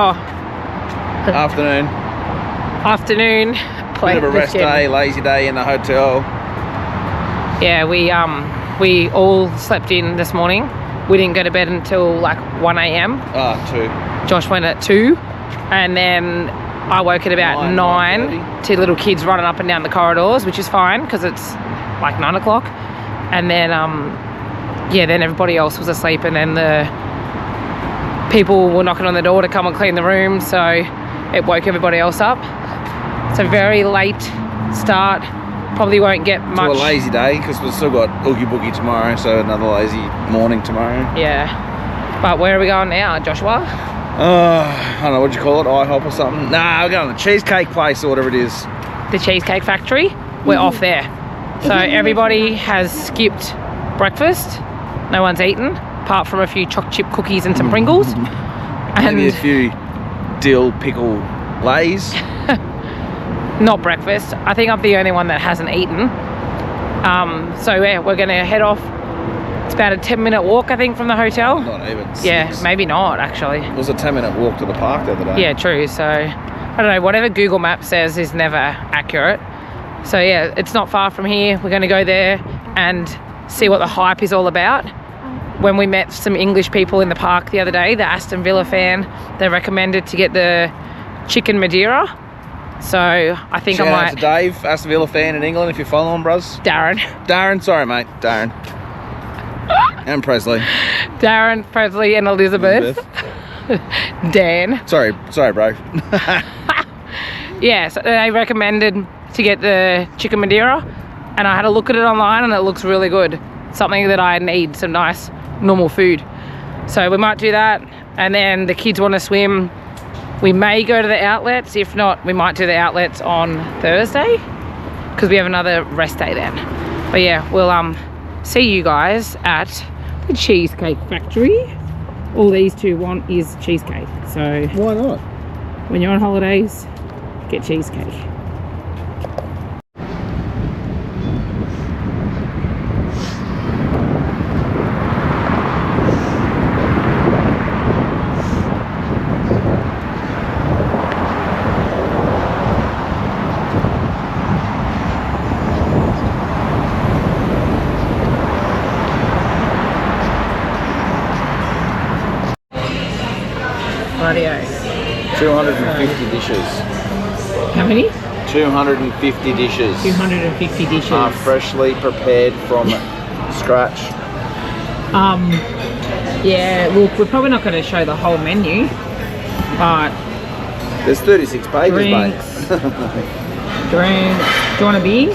Oh. Afternoon. Afternoon. Bit of a rest day, lazy day in the hotel. Yeah, we all slept in this morning. We didn't go to bed until like 1 a.m. 2. Josh went at 2, and then I woke at about 9 to little kids running up and down the corridors, which is fine because it's like 9 o'clock. And then, yeah, then everybody else was asleep, and then the people were knocking on the door to come and clean the room, so it woke everybody else up. So very late start. Probably won't get much. It's a lazy day because we've still got Oogie Boogie tomorrow, so another lazy morning tomorrow. Yeah. But where are we going now, Joshua? I don't know, what'd you call it? IHOP or something? Nah, we're going to the Cheesecake place or whatever it is. The Cheesecake Factory. We're off there. So everybody has skipped breakfast. No one's eaten, apart from a few choc chip cookies and some Pringles. And maybe a few dill pickle lays. Not breakfast. I think I'm the only one that hasn't eaten. So yeah, we're gonna head off. It's about a 10-minute walk, I think, from the hotel. Not even 6. Yeah, maybe not actually. It was a 10-minute walk to the park the other day. Yeah, true. So I don't know, whatever Google Maps says is never accurate. So yeah, it's not far from here. We're gonna go there and see what the hype is all about. When we met some English people in the park the other day, the Aston Villa fan, they recommended to get the chicken Madeira. So I think Shout I might. out to Dave, Aston Villa fan in England, if you're following, bros. Darren, sorry mate, Darren. And Presley. Darren, Presley, and Elizabeth. Dan. Sorry, bro. Yeah, so they recommended to get the chicken Madeira, and I had a look at it online, and it looks really good. Something that I need, some nice normal food. So we might do that, and then the kids want to swim. We may go to the outlets. If not, we might do the outlets on Thursday because we have another rest day then. But yeah, we'll see you guys at the Cheesecake Factory. All these two want is cheesecake. So why not? When you're on holidays, get cheesecake. Radio. 250 dishes. How many? 250 dishes. 250 dishes. Freshly prepared from scratch. Yeah, we're probably not going to show the whole menu, but there's 36 pages, drinks, mate. Drinks. Do you want a beer?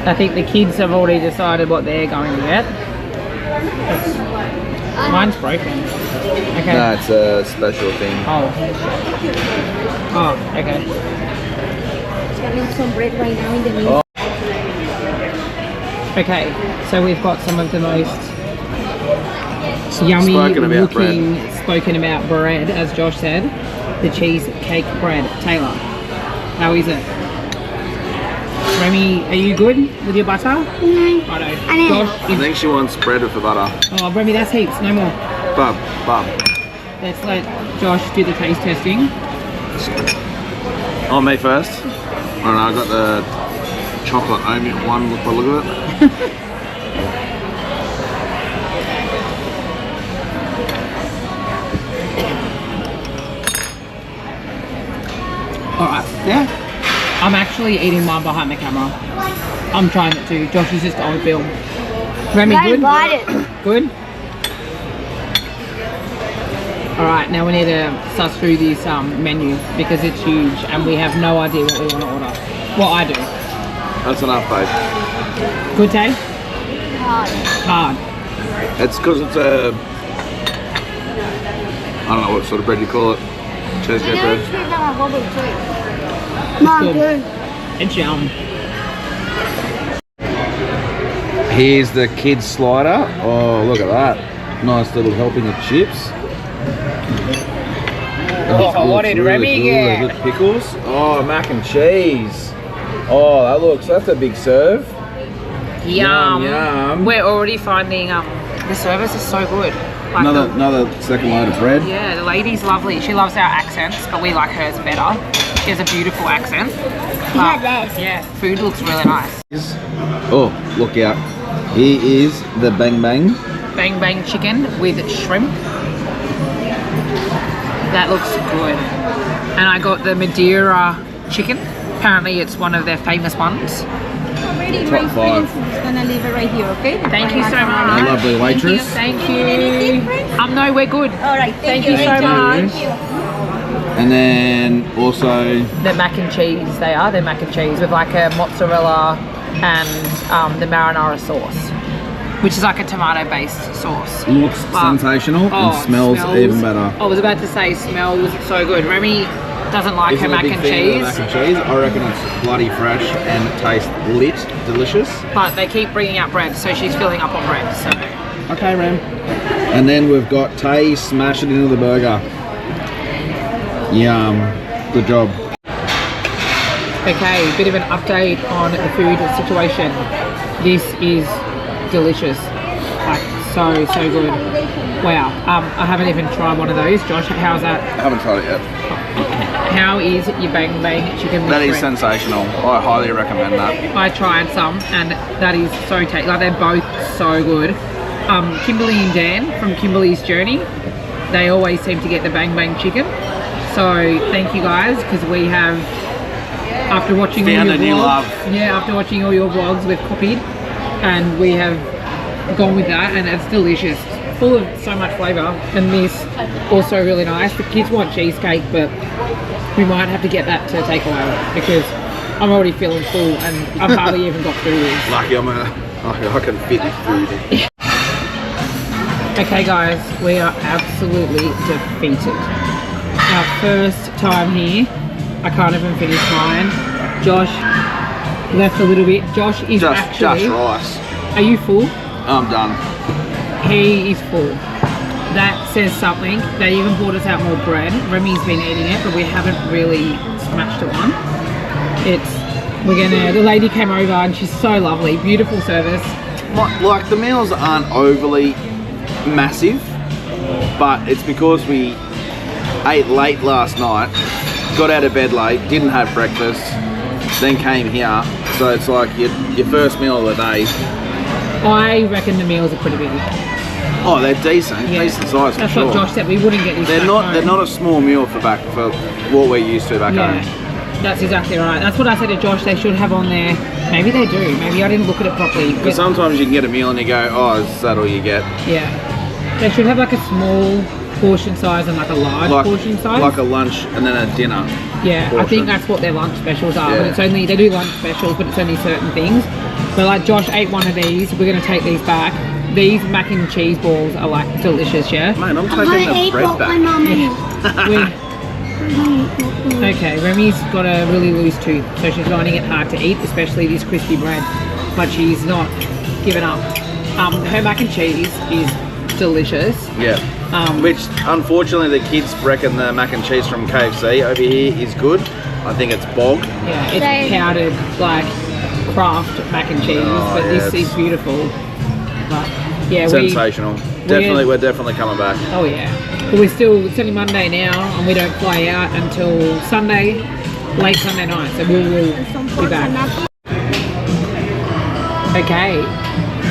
I think the kids have already decided what they're going to get. Mine's broken. Okay. No, it's a special thing. Oh, okay. It's getting some bread right now in the middle. Okay, so we've got some of the most yummy spoken about bread, as Josh said. The cheesecake bread. Taylor, how is it? Remy, are you good with your butter? No. Righto. Josh, I think she wants bread with the butter. Oh, Remy, that's heaps. No more. Bub. Let's let Josh do the taste testing. Oh, me first? I don't know, I got the chocolate oatmeal one by the look of it. Alright. Yeah. I'm actually eating mine behind the camera. I'm trying it too. Josh is just on film. Remy, good? Good? Alright, now we need to suss through this menu because it's huge and we have no idea what we want to order. Well, I do. That's enough, babe. Good day? Hard. It's because it's a... I don't know what sort of bread you call it. Cheesecake bread. It's good. It's yum. Here's the kids slider. Oh, look at that. Nice little helping of chips. Oh, what did Remy get? The pickles. Oh, mac and cheese. Oh, that's a big serve. Yum. Yum. We're already finding the service is so good. Like Another second load of bread. yeah, the lady's lovely. She loves our accents, but we like hers better. She has a beautiful accent. But, yeah, food looks really nice. Oh, look out. Here is the bang bang. Bang bang chicken with shrimp. That looks good. And I got the Madeira chicken. Apparently it's one of their famous ones. Already, Top my five. friends is gonna leave it right here, okay? Thank you so A much. lovely waitress. Thank Anything, you. friends? No, we're good. All right, Thank you so Rachel. much. Thank you. And then also The mac and cheese, they're mac and cheese with like a mozzarella and the marinara sauce, which is like a tomato based sauce. looks But- sensational and smells even better. I was about to say smells so good. Remy doesn't like her Isn't a mac big and fan of cheese, the mac and cheese. I reckon it's bloody fresh and it tastes lit, delicious. but they keep bringing out bread, so she's filling up on bread. So Okay, Ram. And then we've got Tay smash it into the burger. Yum. Good job. okay, bit of an update on the food situation. This is delicious, like so good. Wow. I haven't even tried one of those. Josh, how's that? I haven't tried it yet. How is your bang bang chicken with That is bread? sensational. I highly recommend that. I tried some and that is so tasty. Like they're both so good. Kimberly and Dan from Kimberly's Journey, they always seem to get the bang bang chicken. So thank you guys, because we have, after watching Found all a your new vlogs, love. yeah, after watching all your vlogs, we've copied and we have gone with that, and it's delicious. Full of so much flavour, and this also really nice. The kids want cheesecake, but we might have to get that to take away because I'm already feeling full and I've hardly even got through this. Lucky I can fit food in. Okay guys, we are absolutely defeated. Our first time here, I can't even finish mine. Josh left a little bit. Josh is Just actually, rice. are you full? I'm done. He is full. That says something. They even brought us out more bread. Remy's been eating it, but we haven't really smashed it on. The lady came over and she's so lovely. Beautiful service. Like the meals aren't overly massive, but it's because we ate late last night, got out of bed late, didn't have breakfast, then came here. So it's like your first meal of the day. I reckon the meals are pretty big. Oh, they're decent, Yeah. decent size for That's sure. what Josh said. We wouldn't get these. They're back not. home. They're not a small meal for what we're used to back Yeah, home. that's exactly right. That's what I said to Josh. They should have on there. Maybe they do. Maybe I didn't look at it properly. Because sometimes you can get a meal and you go, oh, is that all you get? Yeah, they should have like a small portion size and like a large portion size. Like a lunch and then a dinner. Yeah, I portion. think that's what their lunch specials are. Yeah. But it's only, they do lunch specials, but it's only certain things. But like Josh ate one of these. We're gonna take these back. These mac and cheese balls are like delicious, yeah. Mate, I'm taking the bread back. Okay, Remy's got a really loose tooth, so she's finding it hard to eat, especially this crispy bread. But she's not giving up. Her mac and cheese is delicious. Yeah. Which, unfortunately, the kids reckon the mac and cheese from KFC over here is good. I think it's bog. Yeah, it's powdered like Kraft mac and cheese, but this is beautiful. But yeah, sensational. We're definitely coming back. Oh yeah. But it's only Monday now, and we don't fly out until Sunday, late Sunday night. So we will be back. Okay.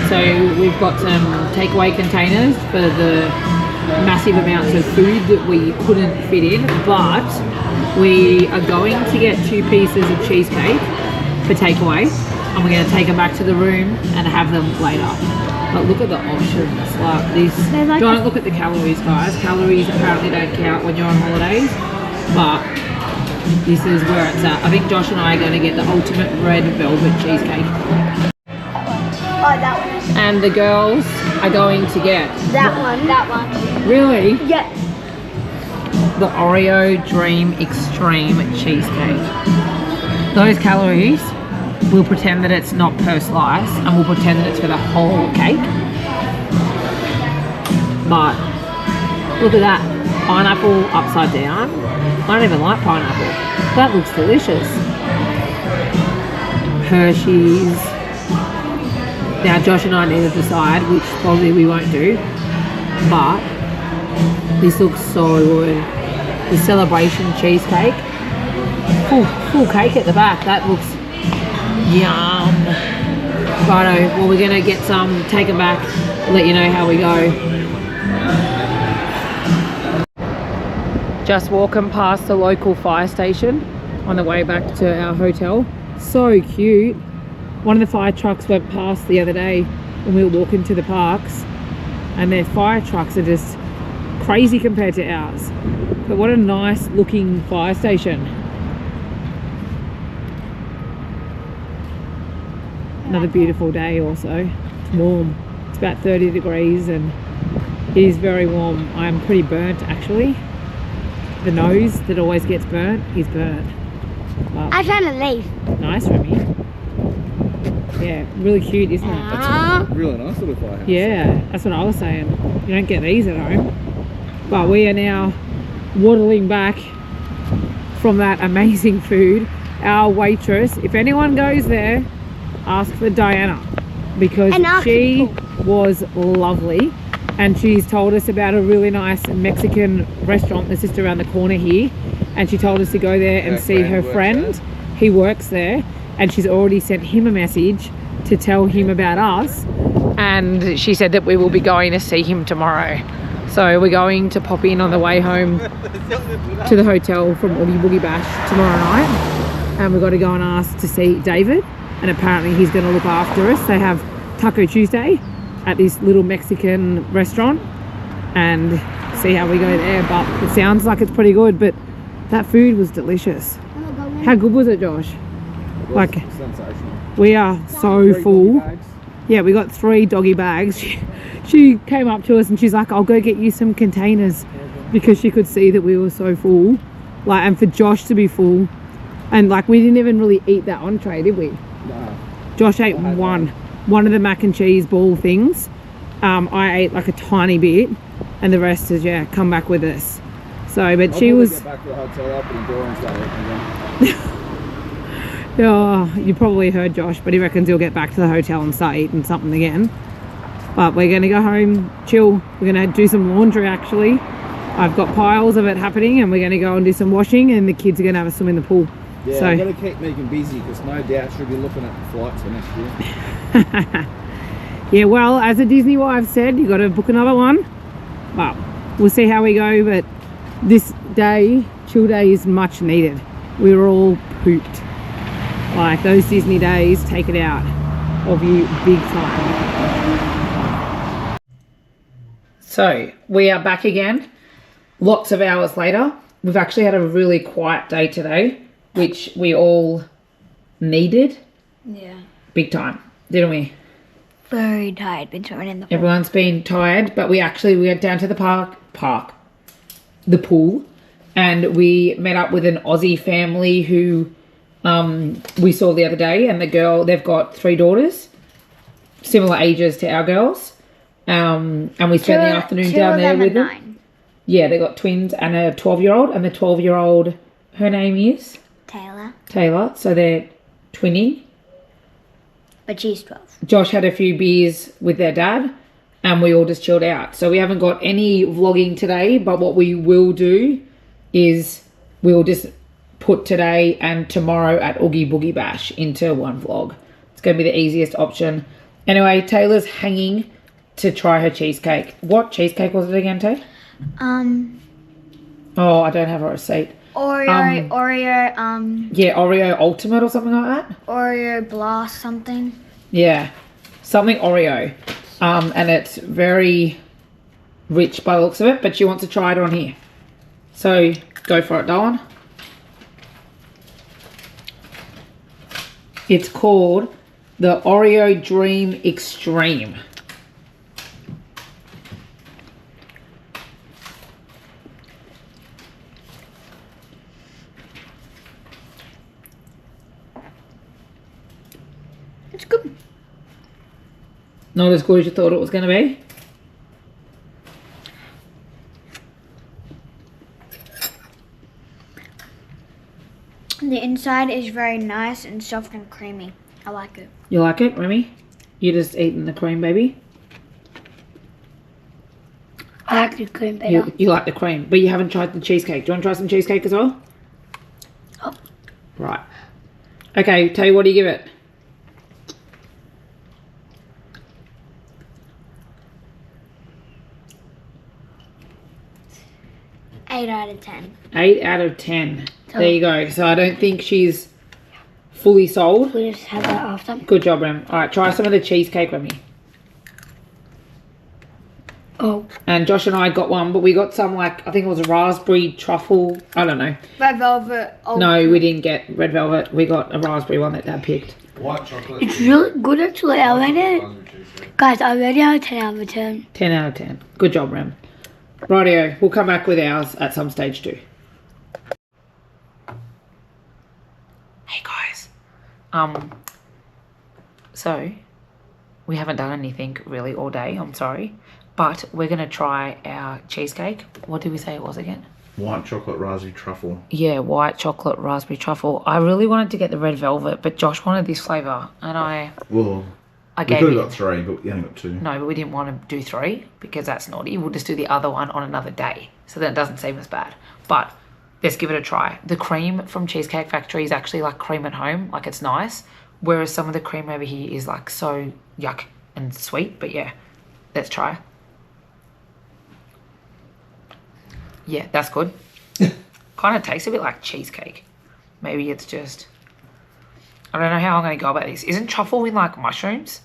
So we've got some takeaway containers for the massive amounts of food that we couldn't fit in, but we are going to get 2 pieces of cheesecake for takeaway, and we're going to take them back to the room and have them later. But look at the options, like this. Don't look at the calories, guys. Calories apparently don't count when you're on holidays, but this is where it's at. I think Josh and I are going to get the ultimate red velvet cheesecake. Oh, that one. And the girls are going to get... That one. Really? Yes. The Oreo Dream Extreme Cheesecake. Those calories, we'll pretend that it's not per slice, and we'll pretend that it's for the whole cake. But look at that. Pineapple upside down. I don't even like pineapple. That looks delicious. Hershey's. Now Josh and I need to decide, which probably we won't do, but this looks so good. The celebration cheesecake, full cake at the back. That looks yum. Righto, well we're gonna get some, take it back, let you know how we go. Just walking past the local fire station on the way back to our hotel. So cute. One of the fire trucks went past the other day when we were walking to the parks, and their fire trucks are just crazy compared to ours. But what a nice looking fire station. Another beautiful day also. It's warm. It's about 30 degrees and it is very warm. I'm pretty burnt actually. The nose that always gets burnt is burnt. But I'm trying to leave. nice, Remy. Yeah, really cute, isn't it? That's a really nice little firehouse. Yeah, that's what I was saying. You don't get these at home. But we are now waddling back from that amazing food. Our waitress, if anyone goes there, ask for Diana, because she was lovely, and she's told us about a really nice Mexican restaurant that's just around the corner here, and she told us to go there and see her friend. He works there, and she's already sent him a message to tell him about us, and she said that we will be going to see him tomorrow. So we're going to pop in on the way home to the hotel from Oogie Boogie Bash tomorrow night, and we've got to go and ask to see David, and apparently he's going to look after us. They have Taco Tuesday at this little Mexican restaurant, and see how we go there. But it sounds like it's pretty good, but that food was delicious. How good was it, Josh? Like, sensational. we are so full. Yeah, we got 3 doggy bags. She came up to us and she's like, I'll go get you some containers, because she could see that we were so full. Like, and for Josh to be full, and like we didn't even really eat that entree, did we? No. Josh ate one of the mac and cheese ball things. I ate like a tiny bit, and the rest is, yeah, come back with us. So, but she was. Get back to the hotel, open the door and start eating again. Oh, you probably heard Josh, but he reckons he'll get back to the hotel and start eating something again. But we're going to go home, chill. We're going to do some laundry actually. I've got piles of it happening, and we're going to go and do some washing, and the kids are going to have a swim in the pool. Yeah, so I've got to keep Megan busy, because no doubt she'll be looking at the flights for next year. Yeah, well, as a Disney wife said, you got to book another one. Well, we'll see how we go, but this day, chill day, is much needed. We were all pooped. Like, those Disney days take it out of you big time. So we are back again, lots of hours later. We've actually had a really quiet day today, which we all needed. Yeah. Big time, didn't we? Very tired. Been swimming in the pool. Everyone's been tired, but we went down to the the pool, and we met up with an Aussie family who we saw the other day, and they've got 3 daughters, similar ages to our girls, and we spent the afternoon down there with them. 9. Yeah, they got twins and a 12-year-old, and the 12-year-old, her name is Taylor, so they're twinning. But she's 12. Josh had a few beers with their dad, and we all just chilled out. So we haven't got any vlogging today, but what we will do is we'll just put today and tomorrow at Oogie Boogie Bash into one vlog. It's going to be the easiest option. Anyway, Taylor's hanging to try her cheesecake. What cheesecake was it again, Tay? Oh, I don't have a receipt. Oreo, yeah, Oreo Ultimate or something like that. Oreo Blast something. Yeah, something Oreo. And it's very rich by the looks of it, but she wants to try it on here. So go for it, darling. It's called the Oreo Dream Extreme. It's good. Not as good as you thought it was going to be? The inside is very nice and soft and creamy. I like it. You like it, Remy? You just eating the cream, baby? I like the cream better. You like the cream, but you haven't tried the cheesecake. Do you want to try some cheesecake as well? Oh. Right. Okay, Tay, what do you give it? 8 out of 10. 8 out of 10. So- There you go. So I don't think she's fully sold. We'll just have that after. Good job, Rem. All right, try some of the cheesecake with me. Oh. And Josh and I got one, but we got some like, I think it was a raspberry truffle. I don't know. Red velvet. Oh. No, we didn't get red velvet. We got a raspberry one that Dad picked. White chocolate. It's really good actually. I rate it. Guys, I rate it 10 out of 10. 10 out of 10. Good job, Rem. Rightio, we'll come back with ours at some stage too. Hey guys. So we haven't done anything really all day, I'm sorry. But we're gonna try our cheesecake. What did we say it was again? White chocolate raspberry truffle. Yeah, white chocolate raspberry truffle. I really wanted to get the red velvet, but Josh wanted this flavour and I We gave could it. have got 3, but we only got 2. No, but we didn't want to do 3 because that's naughty. We'll just do the other one on another day. So then it doesn't seem as bad. But let's give it a try. The cream from Cheesecake Factory is actually like cream at home. Like it's nice. Whereas some of the cream over here is like so yuck and sweet. But yeah, let's try. Yeah, that's good. Kind of tastes a bit like cheesecake. Maybe it's just... I don't know how I'm going to go about this. Isn't truffle in like mushrooms?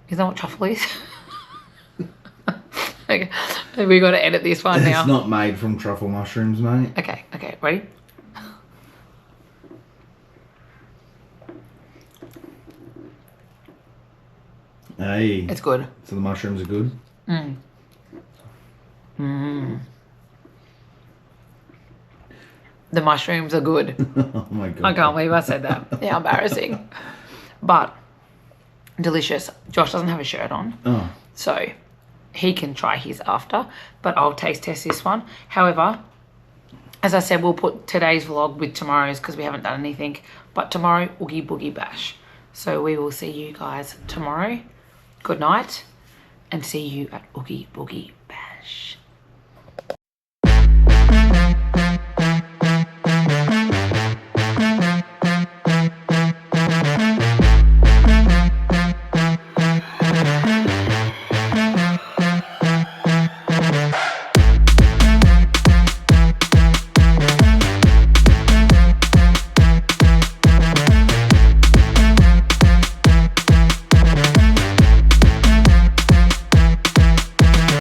Isn't that what truffle is? Okay, we got to edit this one now. It's not made from truffle mushrooms, mate. Okay, ready? Hey. It's good. So the mushrooms are good? The mushrooms are good. Oh my god. I can't believe I said that. Yeah, embarrassing. But delicious. Josh doesn't have a shirt on. Oh. So he can try his after, but I'll taste test this one. However, as I said, we'll put today's vlog with tomorrow's because we haven't done anything. But tomorrow, Oogie Boogie Bash. So we will see you guys tomorrow. Good night and see you at Oogie Boogie